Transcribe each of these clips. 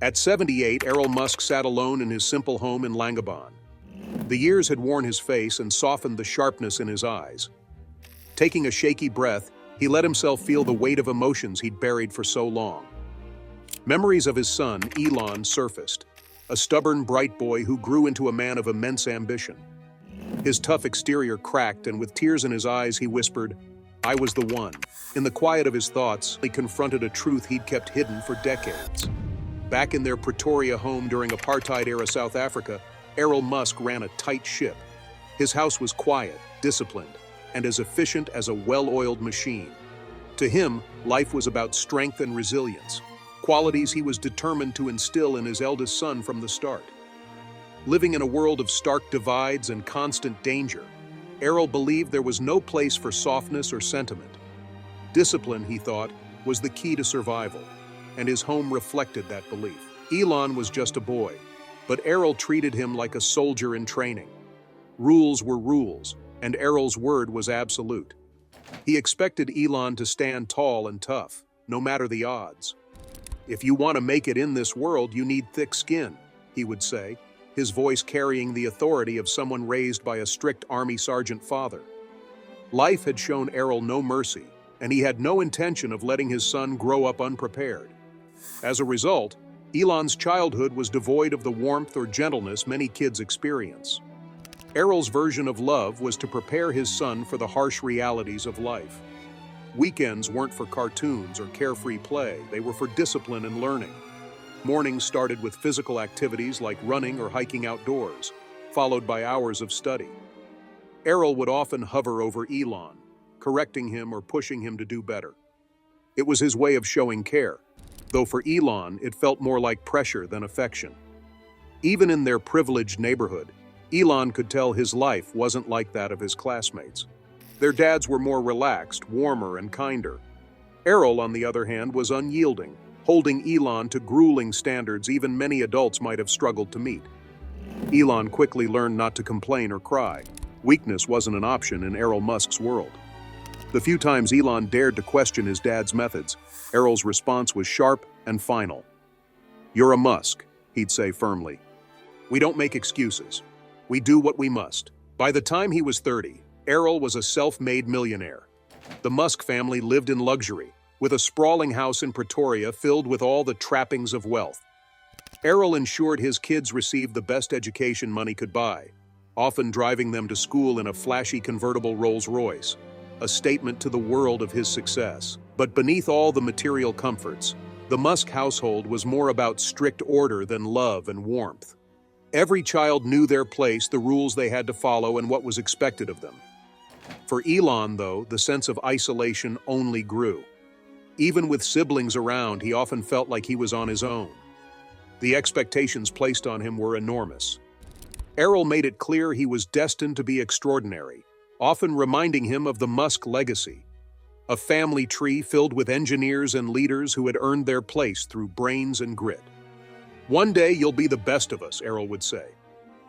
At 78, Errol Musk sat alone in his simple home in Langabon. The years had worn his face and softened the sharpness in his eyes. Taking a shaky breath, he let himself feel the weight of emotions he'd buried for so long. Memories of his son, Elon, surfaced, a stubborn, bright boy who grew into a man of immense ambition. His tough exterior cracked, and with tears in his eyes, he whispered, "I was the one." In the quiet of his thoughts, he confronted a truth he'd kept hidden for decades. Back in their Pretoria home during apartheid-era South Africa, Errol Musk ran a tight ship. His house was quiet, disciplined, and as efficient as a well-oiled machine. To him, life was about strength and resilience, qualities he was determined to instill in his eldest son from the start. Living in a world of stark divides and constant danger, Errol believed there was no place for softness or sentiment. Discipline, he thought, was the key to survival, and his home reflected that belief. Elon was just a boy, but Errol treated him like a soldier in training. Rules were rules, and Errol's word was absolute. He expected Elon to stand tall and tough, no matter the odds. "If you want to make it in this world, you need thick skin," he would say, his voice carrying the authority of someone raised by a strict army sergeant father. Life had shown Errol no mercy, and he had no intention of letting his son grow up unprepared. As a result, Elon's childhood was devoid of the warmth or gentleness many kids experience. Errol's version of love was to prepare his son for the harsh realities of life. Weekends weren't for cartoons or carefree play, they were for discipline and learning. Mornings started with physical activities like running or hiking outdoors, followed by hours of study. Errol would often hover over Elon, correcting him or pushing him to do better. It was his way of showing care, though for Elon it felt more like pressure than affection. Even in their privileged neighborhood, Elon could tell his life wasn't like that of his classmates. Their dads were more relaxed, warmer, and kinder. Errol, on the other hand, was unyielding, holding Elon to grueling standards even many adults might have struggled to meet. Elon quickly learned not to complain or cry. Weakness wasn't an option in Errol Musk's world. The few times Elon dared to question his dad's methods, Errol's response was sharp and final. "You're a Musk," he'd say firmly. "We don't make excuses. We do what we must." By the time he was 30, Errol was a self-made millionaire. The Musk family lived in luxury, with a sprawling house in Pretoria filled with all the trappings of wealth. Errol ensured his kids received the best education money could buy, often driving them to school in a flashy convertible Rolls-Royce, a statement to the world of his success. But beneath all the material comforts, the Musk household was more about strict order than love and warmth. Every child knew their place, the rules they had to follow, and what was expected of them. For Elon, though, the sense of isolation only grew. Even with siblings around, he often felt like he was on his own. The expectations placed on him were enormous. Errol made it clear he was destined to be extraordinary, often reminding him of the Musk legacy, a family tree filled with engineers and leaders who had earned their place through brains and grit. "One day you'll be the best of us," Errol would say.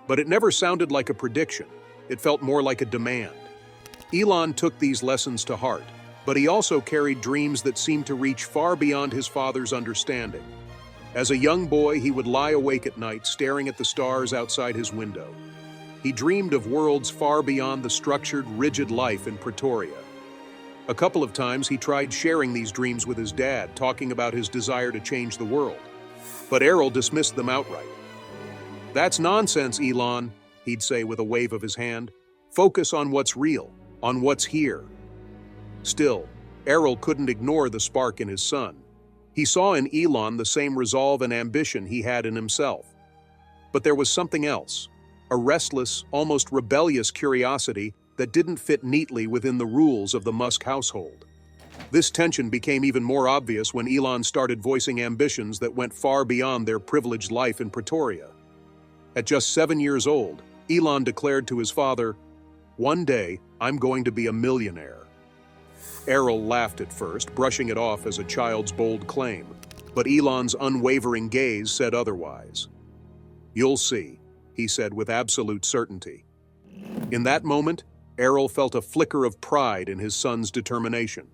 But it never sounded like a prediction. It felt more like a demand. Elon took these lessons to heart, but he also carried dreams that seemed to reach far beyond his father's understanding. As a young boy, he would lie awake at night, staring at the stars outside his window. He dreamed of worlds far beyond the structured, rigid life in Pretoria. A couple of times he tried sharing these dreams with his dad, talking about his desire to change the world. But Errol dismissed them outright. "That's nonsense, Elon," he'd say with a wave of his hand. "Focus on what's real, on what's here." Still, Errol couldn't ignore the spark in his son. He saw in Elon the same resolve and ambition he had in himself. But there was something else, a restless, almost rebellious curiosity that didn't fit neatly within the rules of the Musk household. This tension became even more obvious when Elon started voicing ambitions that went far beyond their privileged life in Pretoria. At just 7 years old, Elon declared to his father, "One day, I'm going to be a millionaire." Errol laughed at first, brushing it off as a child's bold claim, but Elon's unwavering gaze said otherwise. "You'll see," he said with absolute certainty. In that moment, Errol felt a flicker of pride in his son's determination.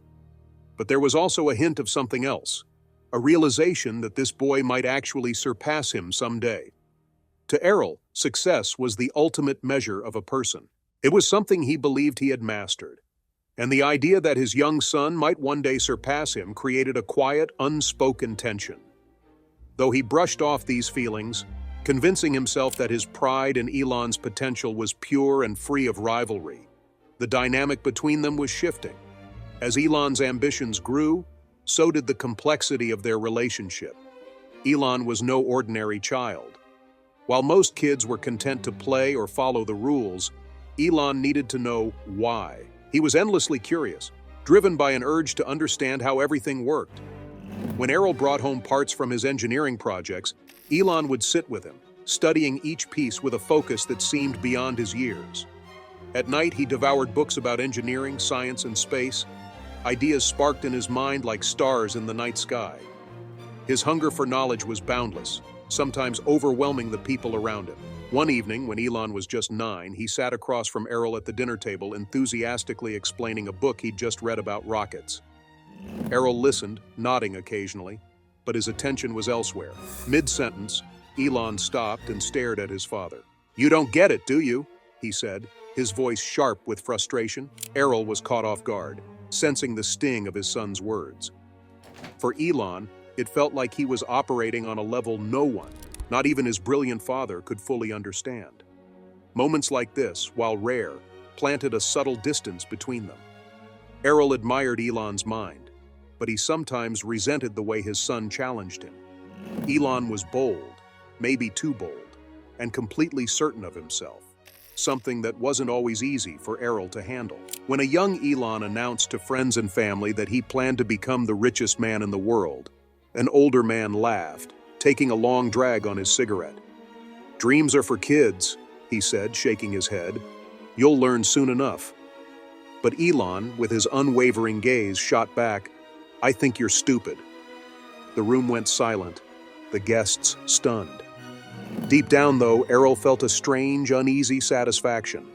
But there was also a hint of something else. a realization that this boy might actually surpass him someday. To Errol, success was the ultimate measure of a person. It was something he believed he had mastered. And the idea that his young son might one day surpass him created a quiet, unspoken tension. Though he brushed off these feelings, convincing himself that his pride in Elon's potential was pure and free of rivalry, the dynamic between them was shifting. As Elon's ambitions grew, so did the complexity of their relationship. Elon was no ordinary child. While most kids were content to play or follow the rules, Elon needed to know why. He was endlessly curious, driven by an urge to understand how everything worked. When Errol brought home parts from his engineering projects, Elon would sit with him, studying each piece with a focus that seemed beyond his years. At night, he devoured books about engineering, science, and space. Ideas sparked in his mind like stars in the night sky. His hunger for knowledge was boundless, sometimes overwhelming the people around him. One evening, when Elon was just 9, he sat across from Errol at the dinner table, enthusiastically explaining a book he'd just read about rockets. Errol listened, nodding occasionally, but his attention was elsewhere. Mid-sentence, Elon stopped and stared at his father. "You don't get it, do you?" he said, his voice sharp with frustration. Errol was caught off guard, sensing the sting of his son's words. For Elon, it felt like he was operating on a level no one, not even his brilliant father, could fully understand. Moments like this, while rare, planted a subtle distance between them. Errol admired Elon's mind, but he sometimes resented the way his son challenged him. Elon was bold, maybe too bold, and completely certain of himself, something that wasn't always easy for Errol to handle. When a young Elon announced to friends and family that he planned to become the richest man in the world, an older man laughed, taking a long drag on his cigarette. "Dreams are for kids," he said, shaking his head. "You'll learn soon enough." But Elon, with his unwavering gaze, shot back, "I think you're stupid." The room went silent, the guests stunned. Deep down, though, Errol felt a strange, uneasy satisfaction.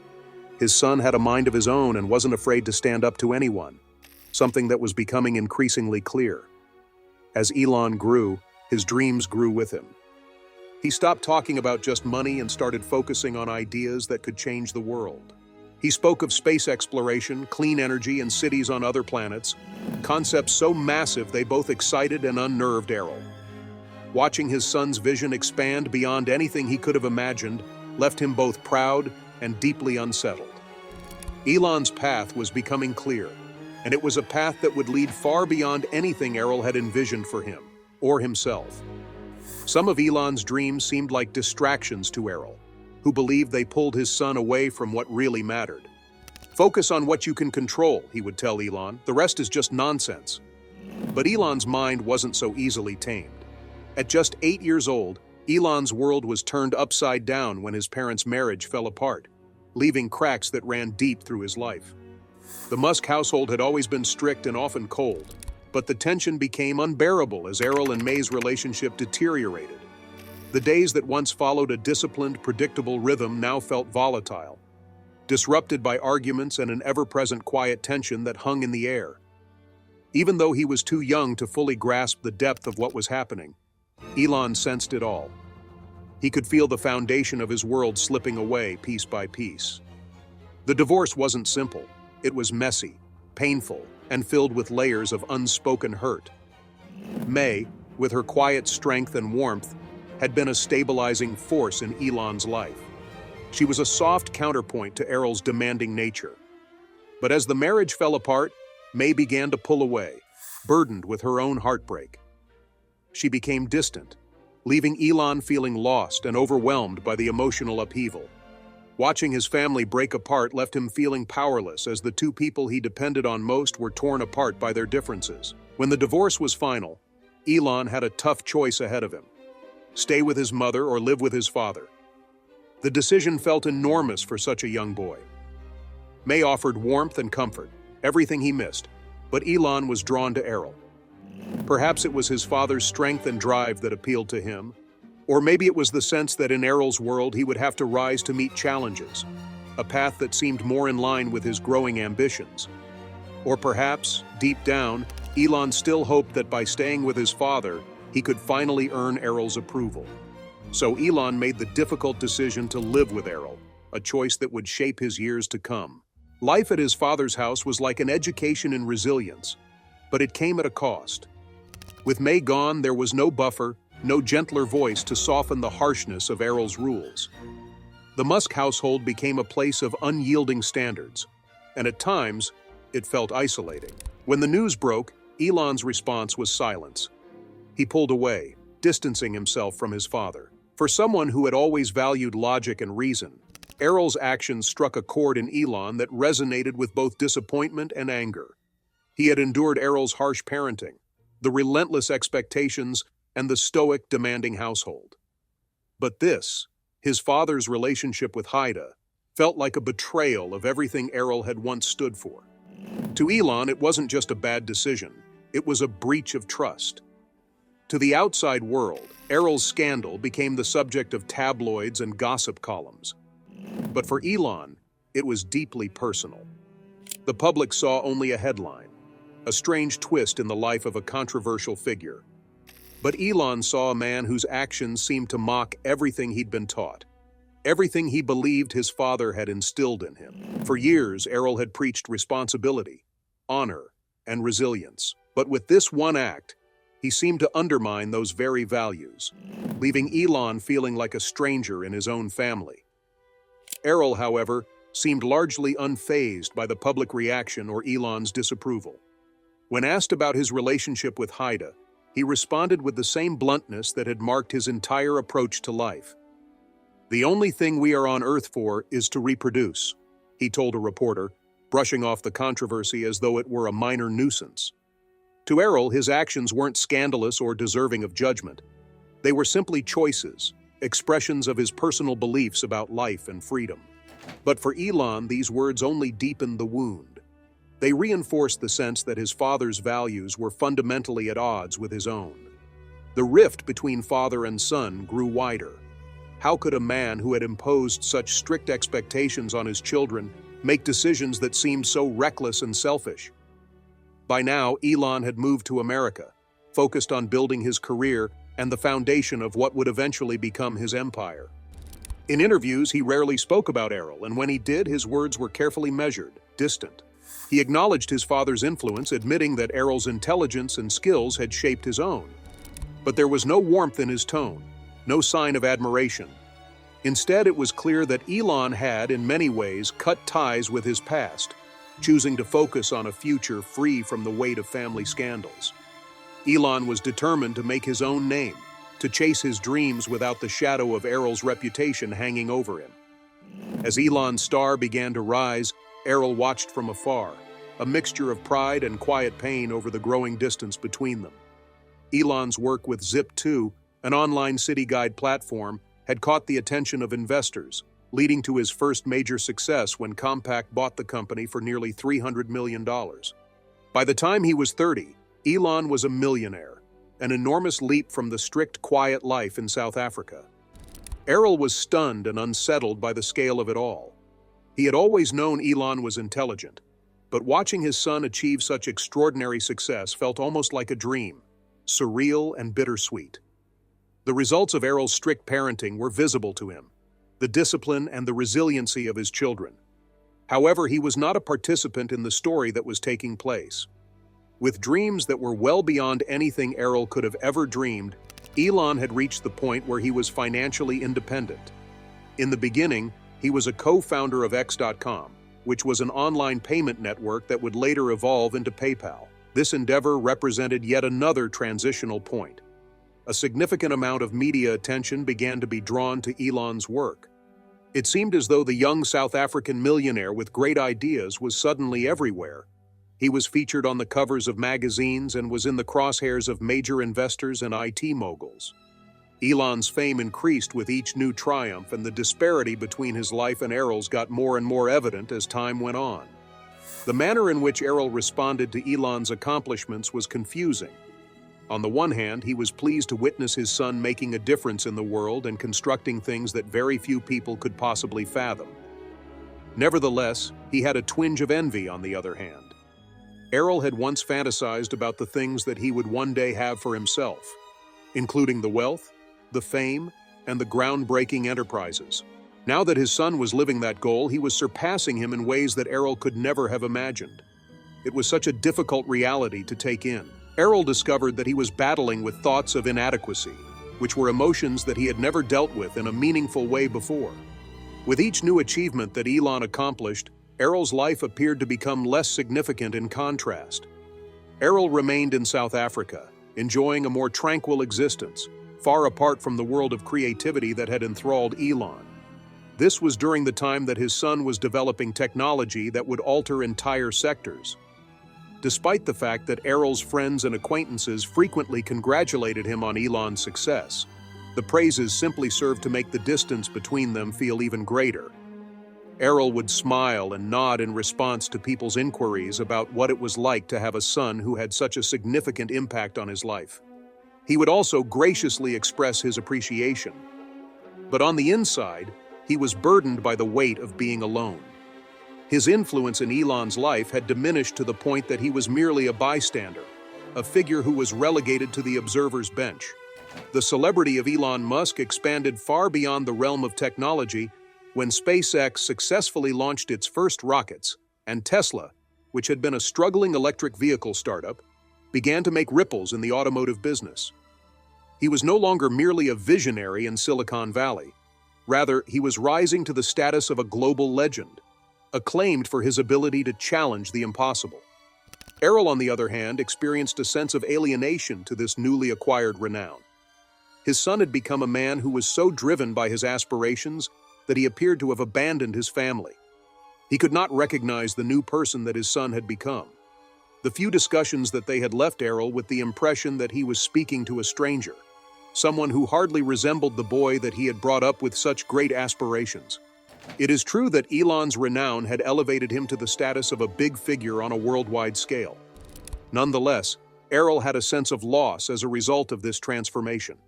His son had a mind of his own and wasn't afraid to stand up to anyone, something that was becoming increasingly clear. As Elon grew, his dreams grew with him. He stopped talking about just money and started focusing on ideas that could change the world. He spoke of space exploration, clean energy, and cities on other planets, concepts so massive they both excited and unnerved Errol. Watching his son's vision expand beyond anything he could have imagined left him both proud and deeply unsettled. Elon's path was becoming clear, and it was a path that would lead far beyond anything Errol had envisioned for him, or himself. Some of Elon's dreams seemed like distractions to Errol, who believed they pulled his son away from what really mattered. "Focus on what you can control," he would tell Elon. "The rest is just nonsense." But Elon's mind wasn't so easily tamed. At just 8 years old, Elon's world was turned upside down when his parents' marriage fell apart, leaving cracks that ran deep through his life. The Musk household had always been strict and often cold, but the tension became unbearable as Errol and May's relationship deteriorated. The days that once followed a disciplined, predictable rhythm now felt volatile, disrupted by arguments and an ever-present quiet tension that hung in the air. Even though he was too young to fully grasp the depth of what was happening, Elon sensed it all. He could feel the foundation of his world slipping away piece by piece. The divorce wasn't simple. It was messy, painful, and filled with layers of unspoken hurt. May, with her quiet strength and warmth, had been a stabilizing force in Elon's life. She was a soft counterpoint to Errol's demanding nature. But as the marriage fell apart, May began to pull away, burdened with her own heartbreak. She became distant, leaving Elon feeling lost and overwhelmed by the emotional upheaval. Watching his family break apart left him feeling powerless as the two people he depended on most were torn apart by their differences. When the divorce was final, Elon had a tough choice ahead of him: stay with his mother or live with his father. The decision felt enormous for such a young boy. May offered warmth and comfort, everything he missed, but Elon was drawn to Errol. Perhaps it was his father's strength and drive that appealed to him, or maybe it was the sense that in Errol's world he would have to rise to meet challenges, a path that seemed more in line with his growing ambitions. Or perhaps, deep down, Elon still hoped that by staying with his father, he could finally earn Errol's approval. So Elon made the difficult decision to live with Errol, a choice that would shape his years to come. Life at his father's house was like an education in resilience, but it came at a cost. With May gone, there was no buffer, no gentler voice to soften the harshness of Errol's rules. The Musk household became a place of unyielding standards, and at times, it felt isolating. When the news broke, Elon's response was silence. He pulled away, distancing himself from his father. For someone who had always valued logic and reason, Errol's actions struck a chord in Elon that resonated with both disappointment and anger. He had endured Errol's harsh parenting, the relentless expectations, and the stoic, demanding household. But this, his father's relationship with Haida, felt like a betrayal of everything Errol had once stood for. To Elon, it wasn't just a bad decision, it was a breach of trust. To the outside world, Errol's scandal became the subject of tabloids and gossip columns. But for Elon, it was deeply personal. The public saw only a headline, a strange twist in the life of a controversial figure. But Elon saw a man whose actions seemed to mock everything he'd been taught, everything he believed his father had instilled in him. For years, Errol had preached responsibility, honor, and resilience. But with this one act, he seemed to undermine those very values, leaving Elon feeling like a stranger in his own family. Errol, however, seemed largely unfazed by the public reaction or Elon's disapproval. When asked about his relationship with Haida, he responded with the same bluntness that had marked his entire approach to life. "The only thing we are on Earth for is to reproduce," he told a reporter, brushing off the controversy as though it were a minor nuisance. To Errol, his actions weren't scandalous or deserving of judgment. They were simply choices, expressions of his personal beliefs about life and freedom. But for Elon, these words only deepened the wound. They reinforced the sense that his father's values were fundamentally at odds with his own. The rift between father and son grew wider. How could a man who had imposed such strict expectations on his children make decisions that seemed so reckless and selfish? By now, Elon had moved to America, focused on building his career and the foundation of what would eventually become his empire. In interviews, he rarely spoke about Errol, and when he did, his words were carefully measured, distant. He acknowledged his father's influence, admitting that Errol's intelligence and skills had shaped his own. But there was no warmth in his tone, no sign of admiration. Instead, it was clear that Elon had, in many ways, cut ties with his past, choosing to focus on a future free from the weight of family scandals. Elon was determined to make his own name, to chase his dreams without the shadow of Errol's reputation hanging over him. As Elon's star began to rise, Errol watched from afar, a mixture of pride and quiet pain over the growing distance between them. Elon's work with Zip2, an online city guide platform, had caught the attention of investors, leading to his first major success when Compaq bought the company for nearly $300 million. By the time he was 30, Elon was a millionaire, an enormous leap from the strict, quiet life in South Africa. Errol was stunned and unsettled by the scale of it all. He had always known Elon was intelligent, but watching his son achieve such extraordinary success felt almost like a dream, surreal and bittersweet. The results of Errol's strict parenting were visible to him, the discipline and the resiliency of his children. However, he was not a participant in the story that was taking place. With dreams that were well beyond anything Errol could have ever dreamed, Elon had reached the point where he was financially independent. In the beginning, he was a co-founder of X.com, which was an online payment network that would later evolve into PayPal. This endeavor represented yet another transitional point. A significant amount of media attention began to be drawn to Elon's work. It seemed as though the young South African millionaire with great ideas was suddenly everywhere. He was featured on the covers of magazines and was in the crosshairs of major investors and IT moguls. Elon's fame increased with each new triumph, and the disparity between his life and Errol's got more and more evident as time went on. The manner in which Errol responded to Elon's accomplishments was confusing. On the one hand, he was pleased to witness his son making a difference in the world and constructing things that very few people could possibly fathom. Nevertheless, he had a twinge of envy on the other hand. Errol had once fantasized about the things that he would one day have for himself, including the wealth, the fame, and the groundbreaking enterprises. Now that his son was living that goal, he was surpassing him in ways that Errol could never have imagined. It was such a difficult reality to take in. Errol discovered that he was battling with thoughts of inadequacy, which were emotions that he had never dealt with in a meaningful way before. With each new achievement that Elon accomplished, Errol's life appeared to become less significant in contrast. Errol remained in South Africa, enjoying a more tranquil existence, far apart from the world of creativity that had enthralled Elon. This was during the time that his son was developing technology that would alter entire sectors. Despite the fact that Errol's friends and acquaintances frequently congratulated him on Elon's success, the praises simply served to make the distance between them feel even greater. Errol would smile and nod in response to people's inquiries about what it was like to have a son who had such a significant impact on his life. He would also graciously express his appreciation. But on the inside, he was burdened by the weight of being alone. His influence in Elon's life had diminished to the point that he was merely a bystander, a figure who was relegated to the observer's bench. The celebrity of Elon Musk expanded far beyond the realm of technology when SpaceX successfully launched its first rockets, and Tesla, which had been a struggling electric vehicle startup, began to make ripples in the automotive business. He was no longer merely a visionary in Silicon Valley. Rather, he was rising to the status of a global legend, acclaimed for his ability to challenge the impossible. Errol, on the other hand, experienced a sense of alienation to this newly acquired renown. His son had become a man who was so driven by his aspirations that he appeared to have abandoned his family. He could not recognize the new person that his son had become. The few discussions that they had left Errol with the impression that he was speaking to a stranger, someone who hardly resembled the boy that he had brought up with such great aspirations. It is true that Elon's renown had elevated him to the status of a big figure on a worldwide scale. Nonetheless, Errol had a sense of loss as a result of this transformation.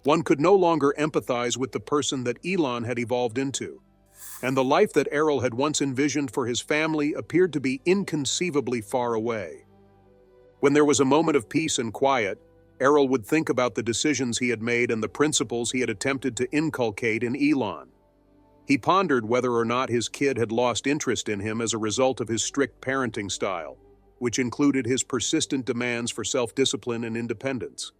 One could no longer empathize with the person that Elon had evolved into, and the life that Errol had once envisioned for his family appeared to be inconceivably far away. When there was a moment of peace and quiet, Errol would think about the decisions he had made and the principles he had attempted to inculcate in Elon. He pondered whether or not his kid had lost interest in him as a result of his strict parenting style, which included his persistent demands for self-discipline and independence.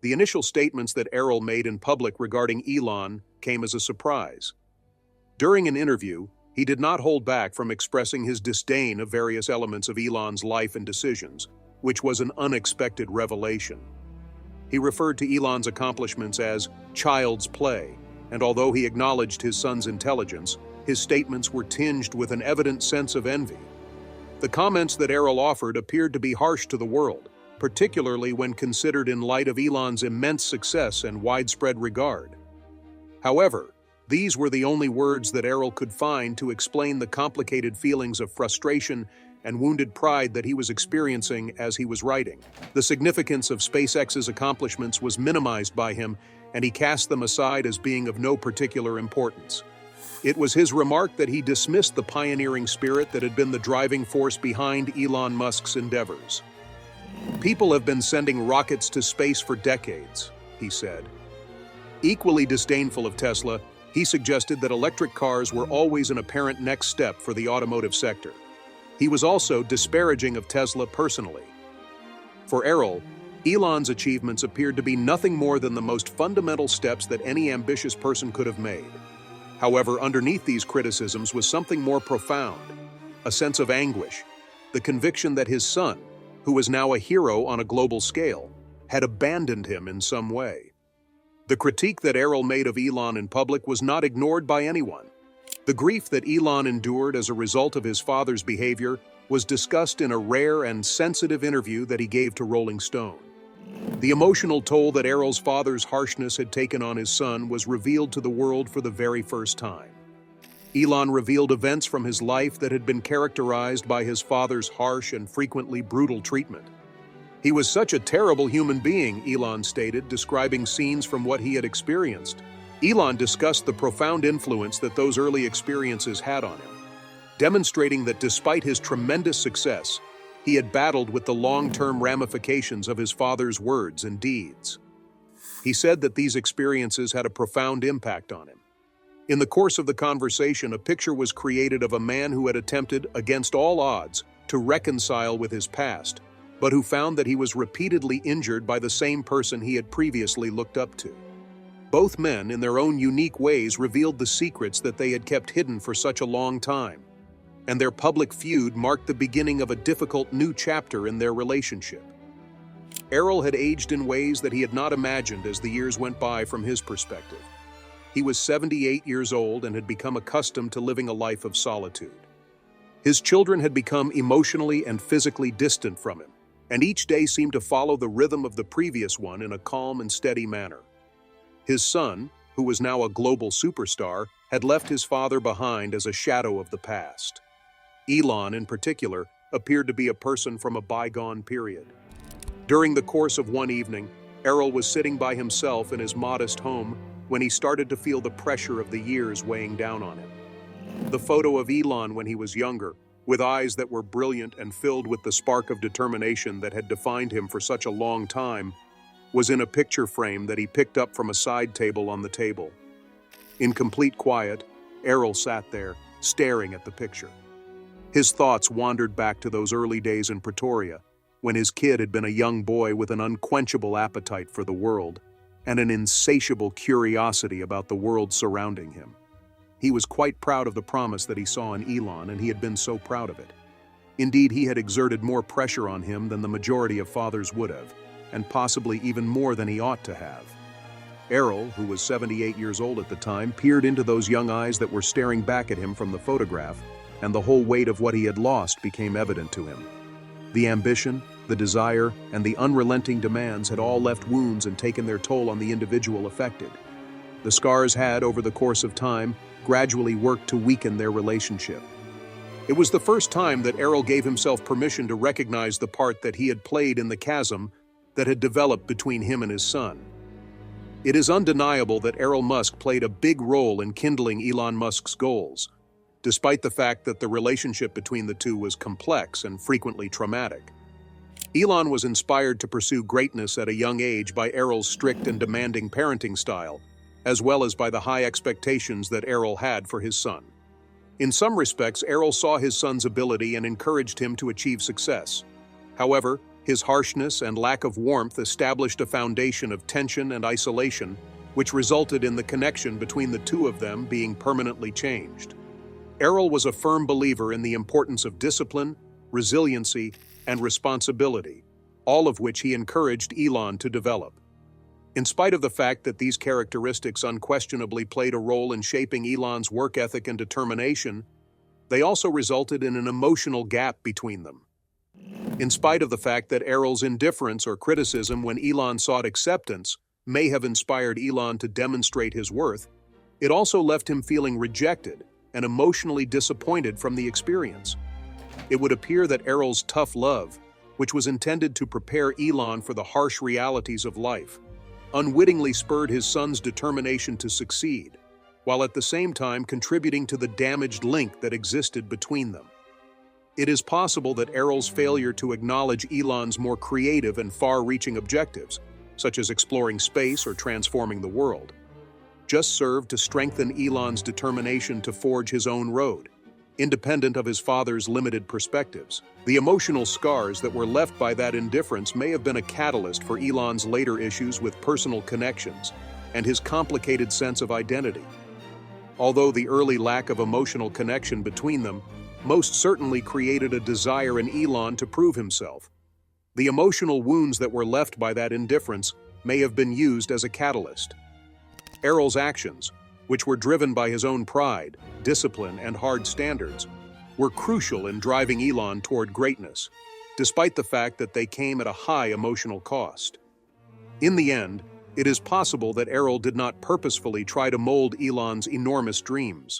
The initial statements that Errol made in public regarding Elon came as a surprise. During an interview, he did not hold back from expressing his disdain of various elements of Elon's life and decisions, which was an unexpected revelation. He referred to Elon's accomplishments as child's play, and although he acknowledged his son's intelligence, his statements were tinged with an evident sense of envy. The comments that Errol offered appeared to be harsh to the world, particularly when considered in light of Elon's immense success and widespread regard. However, these were the only words that Errol could find to explain the complicated feelings of frustration and wounded pride that he was experiencing as he was writing. The significance of SpaceX's accomplishments was minimized by him, and he cast them aside as being of no particular importance. It was his remark that he dismissed the pioneering spirit that had been the driving force behind Elon Musk's endeavors. "People have been sending rockets to space for decades," he said. Equally disdainful of Tesla, he suggested that electric cars were always an apparent next step for the automotive sector. He was also disparaging of Tesla personally. For Errol, Elon's achievements appeared to be nothing more than the most fundamental steps that any ambitious person could have made. However, underneath these criticisms was something more profound, a sense of anguish, the conviction that his son, who was now a hero on a global scale, had abandoned him in some way. The critique that Errol made of Elon in public was not ignored by anyone. The grief that Elon endured as a result of his father's behavior was discussed in a rare and sensitive interview that he gave to Rolling Stone. The emotional toll that Errol's father's harshness had taken on his son was revealed to the world for the very first time. Elon revealed events from his life that had been characterized by his father's harsh and frequently brutal treatment. "He was such a terrible human being," Elon stated, describing scenes from what he had experienced. Elon discussed the profound influence that those early experiences had on him, demonstrating that despite his tremendous success, He had battled with the long-term ramifications of his father's words and deeds. He said that these experiences had a profound impact on him. In the course of the conversation, a picture was created of a man who had attempted, against all odds, to reconcile with his past, but who found that he was repeatedly injured by the same person he had previously looked up to. Both men, in their own unique ways, revealed the secrets that they had kept hidden for such a long time, and their public feud marked the beginning of a difficult new chapter in their relationship. Errol had aged in ways that he had not imagined as the years went by from his perspective. He was 78 years old and had become accustomed to living a life of solitude. His children had become emotionally and physically distant from him, and each day seemed to follow the rhythm of the previous one in a calm and steady manner. His son, who was now a global superstar, had left his father behind as a shadow of the past. Elon, in particular, appeared to be a person from a bygone period. During the course of one evening, Errol was sitting by himself in his modest home when he started to feel the pressure of the years weighing down on him. The photo of Elon when he was younger, with eyes that were brilliant and filled with the spark of determination that had defined him for such a long time, was in a picture frame that he picked up from a side table on the table. In complete quiet, Errol sat there, staring at the picture. His thoughts wandered back to those early days in Pretoria, when his kid had been a young boy with an unquenchable appetite for the world and an insatiable curiosity about the world surrounding him. He was quite proud of the promise that he saw in Elon, and he had been so proud of it. Indeed, he had exerted more pressure on him than the majority of fathers would have, and possibly even more than he ought to have. Errol, who was 78 years old at the time, peered into those young eyes that were staring back at him from the photograph, and the whole weight of what he had lost became evident to him. The ambition, the desire, and the unrelenting demands had all left wounds and taken their toll on the individual affected. The scars had, over the course of time, gradually worked to weaken their relationship. It was the first time that Errol gave himself permission to recognize the part that he had played in the chasm that had developed between him and his son. It is undeniable that Errol Musk played a big role in kindling Elon Musk's goals, despite the fact that the relationship between the two was complex and frequently traumatic. Elon was inspired to pursue greatness at a young age by Errol's strict and demanding parenting style, as well as by the high expectations that Errol had for his son. In some respects, Errol saw his son's ability and encouraged him to achieve success. However, his harshness and lack of warmth established a foundation of tension and isolation, which resulted in the connection between the two of them being permanently changed. Errol was a firm believer in the importance of discipline, resiliency, and responsibility, all of which he encouraged Elon to develop. In spite of the fact that these characteristics unquestionably played a role in shaping Elon's work ethic and determination, they also resulted in an emotional gap between them. In spite of the fact that Errol's indifference or criticism when Elon sought acceptance may have inspired Elon to demonstrate his worth, it also left him feeling rejected and emotionally disappointed from the experience. It would appear that Errol's tough love, which was intended to prepare Elon for the harsh realities of life, unwittingly spurred his son's determination to succeed, while at the same time contributing to the damaged link that existed between them. It is possible that Errol's failure to acknowledge Elon's more creative and far-reaching objectives, such as exploring space or transforming the world, just served to strengthen Elon's determination to forge his own road, independent of his father's limited perspectives. The emotional scars that were left by that indifference may have been a catalyst for Elon's later issues with personal connections and his complicated sense of identity. Although the early lack of emotional connection between them most certainly created a desire in Elon to prove himself, the emotional wounds that were left by that indifference may have been used as a catalyst. Errol's actions, which were driven by his own pride, discipline, and hard standards, were crucial in driving Elon toward greatness, despite the fact that they came at a high emotional cost. In the end, it is possible that Errol did not purposefully try to mold Elon's enormous dreams.